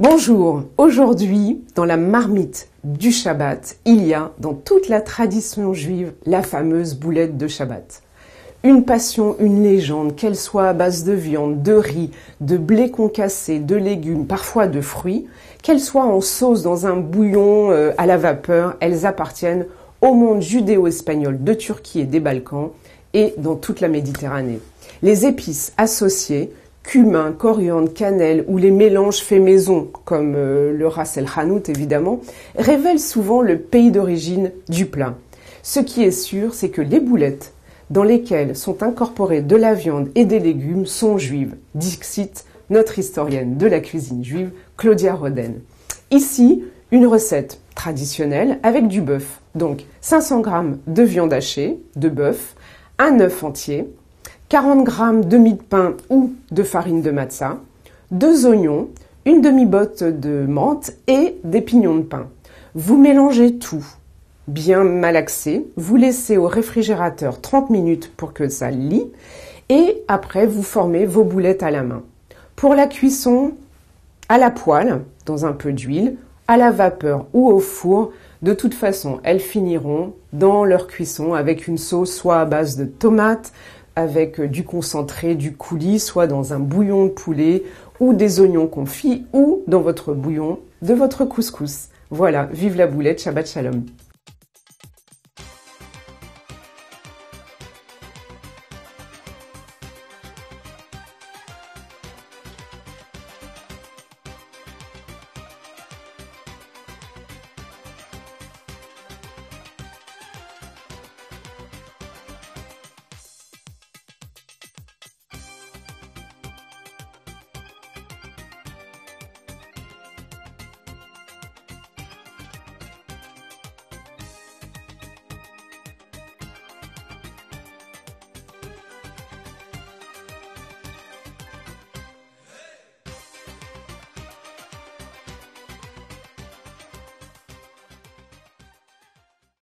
Bonjour, aujourd'hui, dans la marmite du Shabbat, il y a, dans toute la tradition juive, la fameuse boulette de Shabbat. Une passion, une légende, qu'elle soit à base de viande, de riz, de blé concassé, de légumes, parfois de fruits, qu'elle soit en sauce dans un bouillon à la vapeur, elles appartiennent au monde judéo-espagnol de Turquie et des Balkans et dans toute la Méditerranée. Les épices associées, cumin, coriandre, cannelle ou les mélanges faits maison, comme le ras el hanout évidemment, révèlent souvent le pays d'origine du plat. Ce qui est sûr, c'est que les boulettes dans lesquelles sont incorporées de la viande et des légumes sont juives. Dixit notre historienne de la cuisine juive, Claudia Roden. Ici, une recette traditionnelle avec du bœuf. Donc 500 g de viande hachée, de bœuf, un œuf entier, 40 g de mie de pain ou de farine de matzah, 2 oignons, une demi-botte de menthe et des pignons de pain. Vous mélangez tout, bien malaxé, vous laissez au réfrigérateur 30 minutes pour que ça lie et après vous formez vos boulettes à la main. Pour la cuisson, à la poêle, dans un peu d'huile, à la vapeur ou au four, de toute façon, elles finiront dans leur cuisson avec une sauce soit à base de tomates, avec du concentré, du coulis, soit dans un bouillon de poulet ou des oignons confits ou dans votre bouillon de votre couscous. Voilà, vive la boulette, Shabbat Shalom.